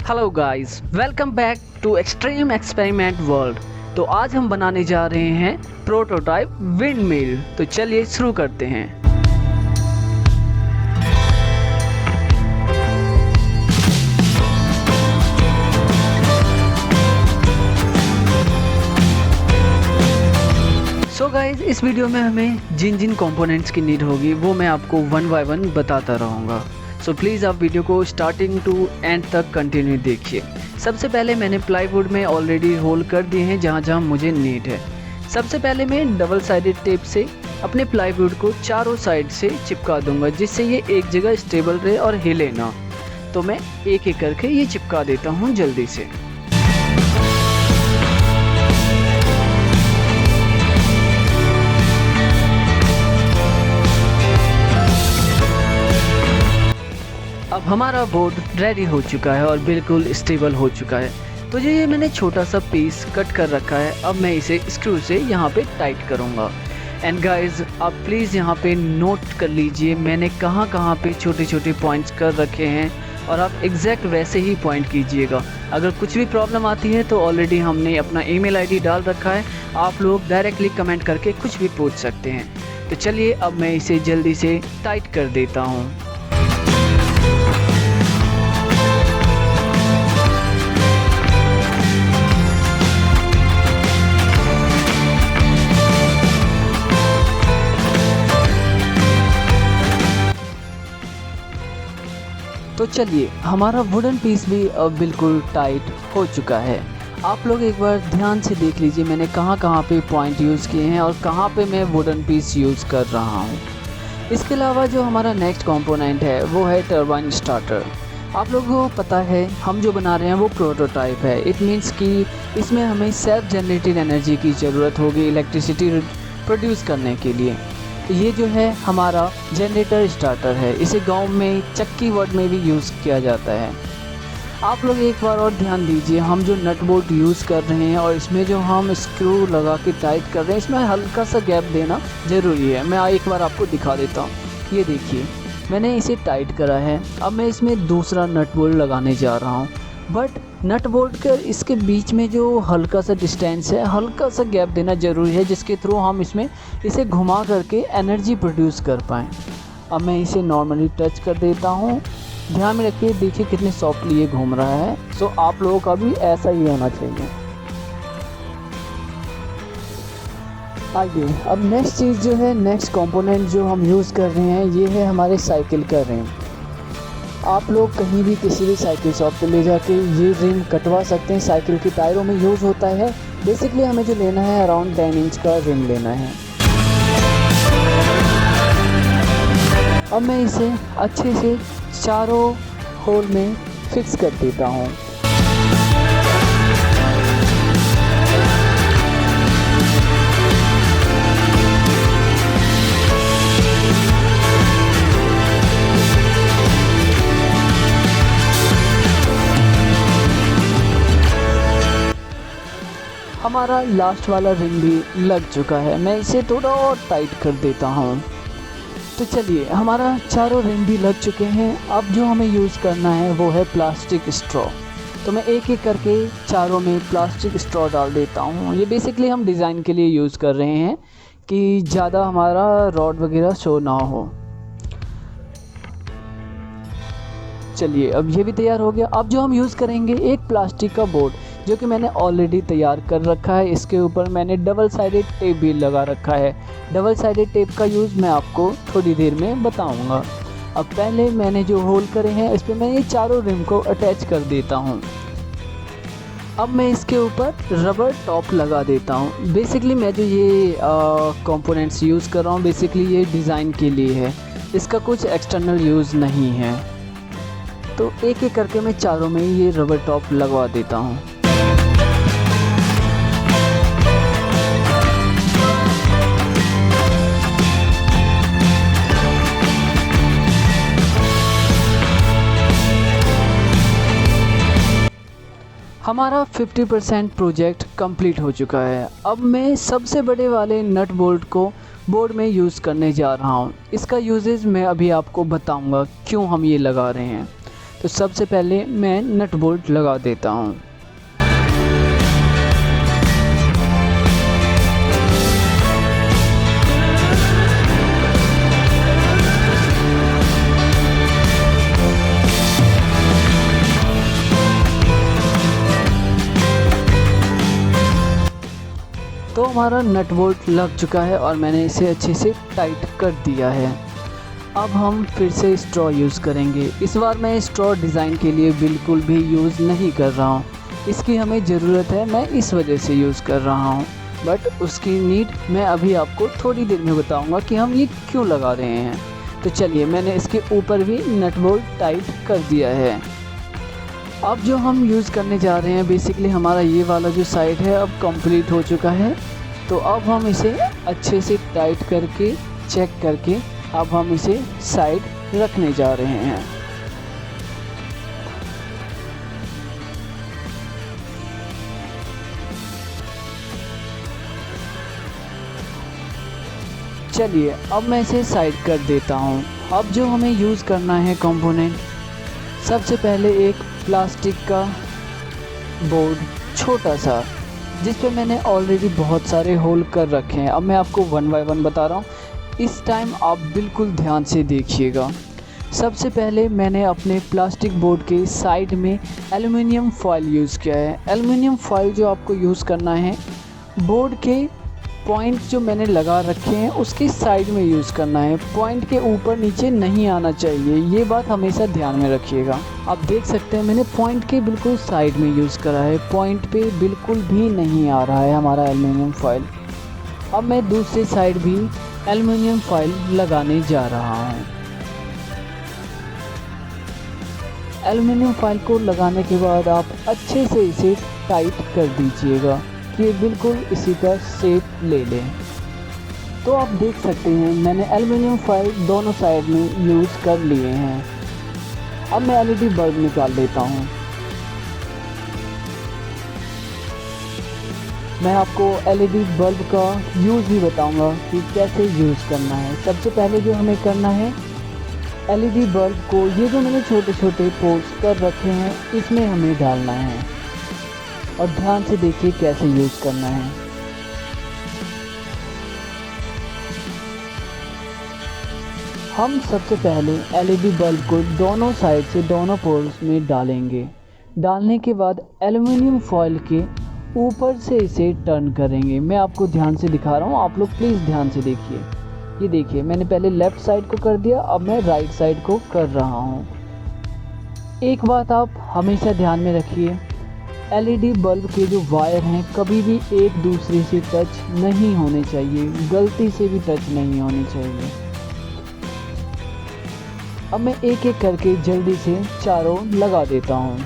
Hello guys, welcome back to extreme experiment world. तो आज हम बनाने जा रहे हैं प्रोटोटाइप विंड मिल। तो चलिए शुरू करते हैं। सो गाइस, इस वीडियो में हमें जिन जिन कंपोनेंट्स की नीड होगी वो मैं आपको वन बाय वन बताता रहूँगा। सो प्लीज़ आप वीडियो को स्टार्टिंग टू एंड तक कंटिन्यू देखिए। सबसे पहले मैंने प्लाईवुड में ऑलरेडी होल कर दिए हैं जहाँ जहाँ मुझे नीड है। सबसे पहले मैं डबल साइडेड टेप से अपने प्लाईवुड को चारों साइड से चिपका दूंगा, जिससे ये एक जगह स्टेबल रहे और हिले ना। तो मैं एक एक करके ये चिपका देता हूँ जल्दी से। अब हमारा बोर्ड रेडी हो चुका है और बिल्कुल स्टेबल हो चुका है। तो ये मैंने छोटा सा पीस कट कर रखा है। अब मैं इसे स्क्रू से यहाँ पे टाइट करूँगा। एंड गाइज, आप प्लीज़ यहाँ पे नोट कर लीजिए मैंने कहाँ कहाँ पे छोटे छोटे पॉइंट्स कर रखे हैं, और आप एग्जैक्ट वैसे ही पॉइंट कीजिएगा। अगर कुछ भी प्रॉब्लम आती है तो ऑलरेडी हमने अपना ईमेल आईडी डाल रखा है, आप लोग डायरेक्टली कमेंट करके कुछ भी पूछ सकते हैं। तो चलिए अब मैं इसे जल्दी से टाइट कर देता हूँ। तो चलिए, हमारा वुडन पीस भी अब बिल्कुल टाइट हो चुका है। आप लोग एक बार ध्यान से देख लीजिए मैंने कहाँ कहाँ पे पॉइंट यूज़ किए हैं और कहाँ पे मैं वुडन पीस यूज़ कर रहा हूँ। इसके अलावा जो हमारा नेक्स्ट कंपोनेंट है वो है टरबाइन स्टार्टर। आप लोगों को पता है हम जो बना रहे हैं वो प्रोटोटाइप है। इट मीन्स कि इसमें हमें सेल्फ जनरेटेड एनर्जी की ज़रूरत होगी इलेक्ट्रिसिटी प्रोड्यूस करने के लिए। तो ये जो है हमारा जनरेटर स्टार्टर है। इसे गांव में चक्की वर्ड में भी यूज़ किया जाता है। आप लोग एक बार और ध्यान दीजिए, हम जो नट बोल्ट यूज़ कर रहे हैं और इसमें जो हम स्क्रू लगा के टाइट कर रहे हैं, इसमें हल्का सा गैप देना ज़रूरी है। मैं एक बार आपको दिखा देता हूँ। ये देखिए मैंने इसे टाइट करा है। अब मैं इसमें दूसरा नट बोल्ट लगाने जा रहा हूँ, बट नट बोल्ट के इसके बीच में जो हल्का सा डिस्टेंस है, हल्का सा गैप देना ज़रूरी है, जिसके थ्रू हम इसे घुमा करके एनर्जी प्रोड्यूस कर पाएँ। अब मैं इसे नॉर्मली टच कर देता हूँ। ध्यान में रखिए, देखिए कितने सॉफ्टली ये घूम रहा है। सो आप लोगों का भी ऐसा ही होना चाहिए। आइए, अब नेक्स्ट चीज़ जो है, नेक्स्ट कंपोनेंट जो हम यूज़ कर रहे हैं ये है हमारे साइकिल का रिम। आप लोग कहीं भी किसी भी साइकिल शॉप पे ले जाके ये रिम कटवा सकते हैं। साइकिल के टायरों में यूज़ होता है। बेसिकली हमें जो लेना है अराउंड 10 इंच का रिम लेना है। अब मैं इसे अच्छे से चारों होल में फिक्स कर देता हूँ। हमारा लास्ट वाला रिंग भी लग चुका है। मैं इसे थोड़ा और टाइट कर देता हूँ। तो चलिए, हमारा चारों रिंग भी लग चुके हैं। अब जो हमें यूज़ करना है वो है प्लास्टिक स्ट्रॉ। तो मैं एक एक करके चारों में प्लास्टिक स्ट्रॉ डाल देता हूँ। ये बेसिकली हम डिज़ाइन के लिए यूज़ कर रहे हैं कि ज़्यादा हमारा रॉड वगैरह शो ना हो। चलिए, अब ये भी तैयार हो गया। अब जो हम यूज़ करेंगे एक प्लास्टिक का बोर्ड, जो कि मैंने ऑलरेडी तैयार कर रखा है। इसके ऊपर मैंने डबल साइडेड टेप भी लगा रखा है। डबल साइडेड टेप का यूज़ मैं आपको थोड़ी देर में बताऊंगा। अब पहले मैंने जो होल करे हैं इस पर मैं ये चारों रिम को अटैच कर देता हूँ। अब मैं इसके ऊपर रबर टॉप लगा देता हूँ। बेसिकली मैं जो ये कंपोनेंट्स यूज़ कर रहा हूँ बेसिकली ये डिज़ाइन के लिए है, इसका कुछ एक्सटर्नल यूज़ नहीं है। तो एक एक करके मैं चारों में ये रबर टॉप लगवा देता हूँ। हमारा 50% प्रोजेक्ट कंप्लीट हो चुका है। अब मैं सबसे बड़े वाले नट बोल्ट को बोर्ड में यूज़ करने जा रहा हूँ। इसका यूजेस मैं अभी आपको बताऊँगा क्यों हम ये लगा रहे हैं। तो सबसे पहले मैं नट बोल्ट लगा देता हूँ। तो हमारा नट बोल्ट लग चुका है और मैंने इसे अच्छे से टाइट कर दिया है। अब हम फिर से स्ट्रॉ यूज़ करेंगे। इस बार मैं स्ट्रॉ डिज़ाइन के लिए बिल्कुल भी यूज़ नहीं कर रहा हूँ। इसकी हमें ज़रूरत है, मैं इस वजह से यूज़ कर रहा हूँ, बट उसकी नीड मैं अभी आपको थोड़ी देर में बताऊँगा कि हम ये क्यों लगा रहे हैं। तो चलिए, मैंने इसके ऊपर भी नट बोल्ट टाइट कर दिया है। अब जो हम यूज़ करने जा रहे हैं, बेसिकली हमारा ये वाला जो साइड है अब कंप्लीट हो चुका है। तो अब हम इसे अच्छे से टाइट करके चेक करके अब हम इसे साइड रखने जा रहे हैं। चलिए, अब मैं इसे साइड कर देता हूँ। अब जो हमें यूज़ करना है कंपोनेंट, सबसे पहले एक प्लास्टिक का बोर्ड छोटा सा, जिस पे मैंने ऑलरेडी बहुत सारे होल कर रखे हैं। अब मैं आपको वन बाय वन बता रहा हूँ, इस टाइम आप बिल्कुल ध्यान से देखिएगा। सबसे पहले मैंने अपने प्लास्टिक बोर्ड के साइड में एल्युमिनियम फॉयल यूज़ किया है। एल्युमिनियम फॉयल जो आपको यूज़ करना है, बोर्ड के पॉइंट जो मैंने लगा रखे हैं उसके साइड में यूज़ करना है। पॉइंट के ऊपर नीचे नहीं आना चाहिए, ये बात हमेशा ध्यान में रखिएगा। आप देख सकते हैं मैंने पॉइंट के बिल्कुल साइड में यूज़ करा है, पॉइंट पे बिल्कुल भी नहीं आ रहा है हमारा एल्युमिनियम फॉयल। अब मैं दूसरी साइड भी एल्युमिनियम फॉयल लगाने जा रहा हूँ। एल्युमिनियम फॉयल को लगाने के बाद आप अच्छे से इसे टाइट कर दीजिएगा कि बिल्कुल इसी का शेप ले लें। तो आप देख सकते हैं मैंने एल्युमिनियम फॉयल दोनों साइड में यूज़ कर लिए हैं। अब मैं एलईडी बल्ब निकाल लेता हूँ। मैं आपको एलईडी बल्ब का यूज़ भी बताऊंगा कि कैसे यूज़ करना है। सबसे पहले जो हमें करना है, एलईडी बल्ब को ये जो मैंने छोटे छोटे पोर्ट्स कर रखे हैं इसमें हमें डालना है, और ध्यान से देखिए कैसे यूज़ करना है। हम सबसे पहले एलईडी बल्ब को दोनों साइड से दोनों पोर्ट्स में डालेंगे। डालने के बाद एल्युमिनियम फॉयल के ऊपर से इसे टर्न करेंगे। मैं आपको ध्यान से दिखा रहा हूँ, आप लोग प्लीज़ ध्यान से देखिए। ये देखिए, मैंने पहले लेफ़्ट साइड को कर दिया, अब मैं राइट साइड को कर रहा हूँ। एक बात आप हमेशा ध्यान में रखिए, एलईडी बल्ब के जो वायर हैं कभी भी एक दूसरे से टच नहीं होने चाहिए, गलती से भी टच नहीं होने चाहिए। अब मैं एक एक करके जल्दी से चारों लगा देता हूँ।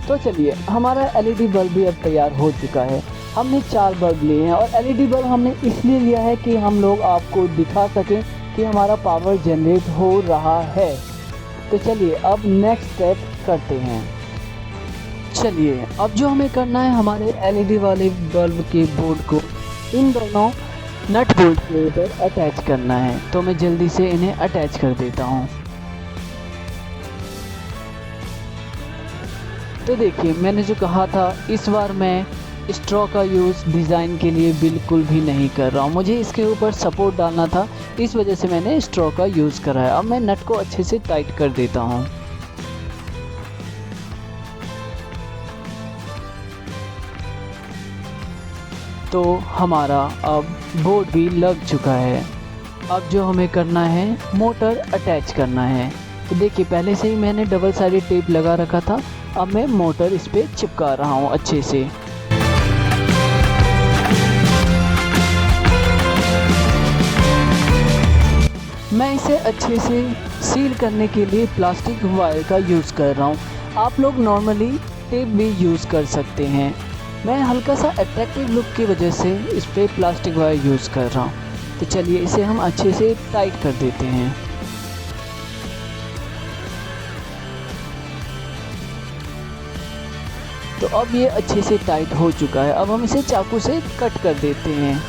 तो चलिए, हमारा एलईडी बल्ब भी अब तैयार हो चुका है। हमने 4 बल्ब लिए हैं, और एलईडी बल्ब हमने इसलिए लिया है कि हम लोग आपको दिखा सकें कि हमारा पावर जनरेट हो रहा है। तो चलिए अब नेक्स्ट स्टेप करते हैं। चलिए, अब जो हमें करना है, हमारे एलईडी वाले बल्ब के बोर्ड को इन दोनों नट बोल्ट के ऊपर अटैच करना है। तो मैं जल्दी से इन्हें अटैच कर देता हूँ। तो देखिए, मैंने जो कहा था, इस बार मैं स्ट्रॉ का यूज़ डिज़ाइन के लिए बिल्कुल भी नहीं कर रहा हूँ। मुझे इसके ऊपर सपोर्ट डालना था, इस वजह से मैंने स्ट्रॉ का यूज़ करा है। अब मैं नट को अच्छे से टाइट कर देता हूँ। तो हमारा अब बोर्ड भी लग चुका है। अब जो हमें करना है, मोटर अटैच करना है। तो देखिए, पहले से ही मैंने डबल साइडेड टेप लगा रखा था। अब मैं मोटर इस पे चिपका रहा हूँ अच्छे से। मैं इसे अच्छे से सील करने के लिए प्लास्टिक वायर का यूज़ कर रहा हूँ। आप लोग नॉर्मली टेप भी यूज़ कर सकते हैं। मैं हल्का सा अट्रैक्टिव लुक की वजह से इस पर प्लास्टिक वायर यूज़ कर रहा हूँ। तो चलिए, इसे हम अच्छे से टाइट कर देते हैं। अब ये अच्छे से टाइट हो चुका है। अब हम इसे चाकू से कट कर देते हैं।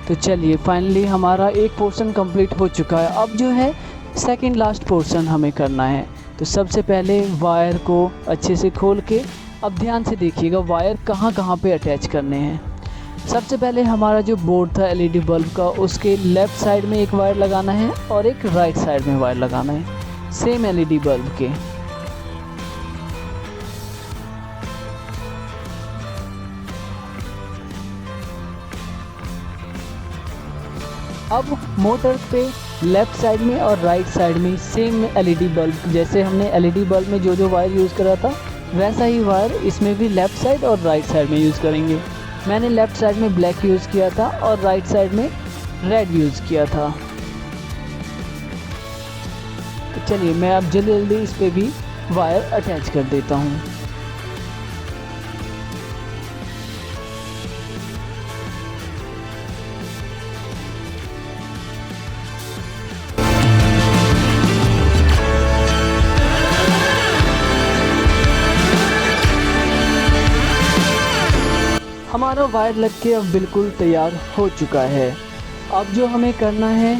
तो चलिए फाइनली हमारा एक पोर्शन कंप्लीट हो चुका है। अब जो है सेकंड लास्ट पोर्शन हमें करना है। तो सबसे पहले वायर को अच्छे से खोल के अब ध्यान से देखिएगा वायर कहाँ कहाँ पे अटैच करने हैं। सबसे पहले हमारा जो बोर्ड था एलईडी बल्ब का, उसके लेफ़्ट साइड में एक वायर लगाना है और एक राइट साइड में वायर लगाना है सेम एलईडी बल्ब के। अब मोटर पे लेफ़्ट साइड में और राइट साइड में सेम एलईडी बल्ब, जैसे हमने एलईडी बल्ब में जो वायर यूज़ करा था वैसा ही वायर इसमें भी लेफ़्ट साइड और राइट साइड में यूज़ करेंगे। मैंने लेफ़्ट साइड में ब्लैक यूज़ किया था और राइट साइड में रेड यूज़ किया था। तो चलिए मैं अब जल्दी जल्दी इस पे भी वायर अटैच कर देता हूँ। हमारा वायर लग के अब बिल्कुल तैयार हो चुका है। अब जो हमें करना है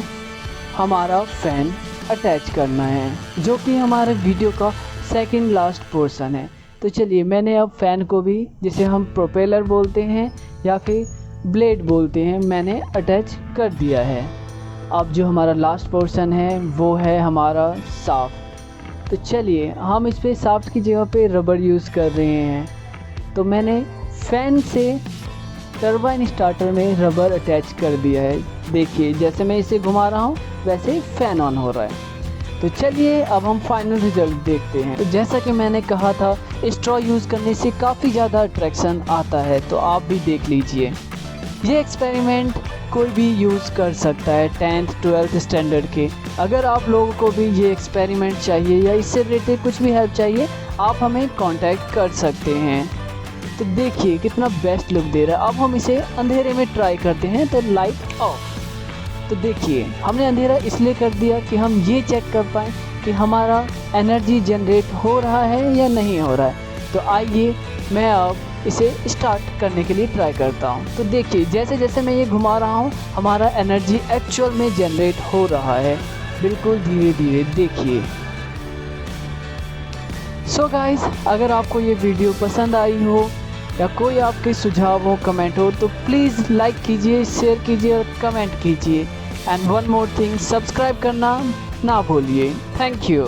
हमारा फ़ैन अटैच करना है, जो कि हमारे वीडियो का सेकंड लास्ट पोर्शन है। तो चलिए मैंने अब फ़ैन को भी, जिसे हम प्रोपेलर बोलते हैं या फिर ब्लेड बोलते हैं, मैंने अटैच कर दिया है। अब जो हमारा लास्ट पोर्शन है वो है हमारा शाफ्ट। तो चलिए हम इस पर शाफ्ट की जगह पे रबर यूज़ कर रहे हैं। तो मैंने फ़ैन से टरबाइन स्टार्टर में रबर अटैच कर दिया है। देखिए जैसे मैं इसे घुमा रहा हूँ वैसे फ़ैन ऑन हो रहा है। तो चलिए अब हम फाइनल रिज़ल्ट देखते हैं। तो जैसा कि मैंने कहा था स्ट्रॉ यूज़ करने से काफ़ी ज़्यादा अट्रैक्शन आता है, तो आप भी देख लीजिए। ये एक्सपेरिमेंट कोई भी यूज़ कर सकता है 10th 12th स्टैंडर्ड के। अगर आप लोगों को भी ये एक्सपेरिमेंट चाहिए या इससे रिलेटेड कुछ भी हेल्प चाहिए, आप हमें कांटेक्ट कर सकते हैं। तो देखिए कितना बेस्ट लुक दे रहा है। अब हम इसे अंधेरे में ट्राई करते हैं। तो लाइट ऑफ। तो देखिए हमने अंधेरा इसलिए कर दिया कि हम ये चेक कर पाएँ कि हमारा एनर्जी जनरेट हो रहा है या नहीं हो रहा है। तो आइए मैं अब इसे स्टार्ट करने के लिए ट्राई करता हूँ। तो देखिए जैसे जैसे मैं ये घुमा रहा हूँ हमारा एनर्जी एक्चुअल में जनरेट हो रहा है, बिल्कुल धीरे धीरे। देखिए सो गाइस, अगर आपको ये वीडियो पसंद आई हो या कोई आपके सुझाव हो, कमेंट हो, तो प्लीज़ लाइक कीजिए, शेयर कीजिए और कमेंट कीजिए। And one more thing, subscribe करना ना भूलिए। Thank you.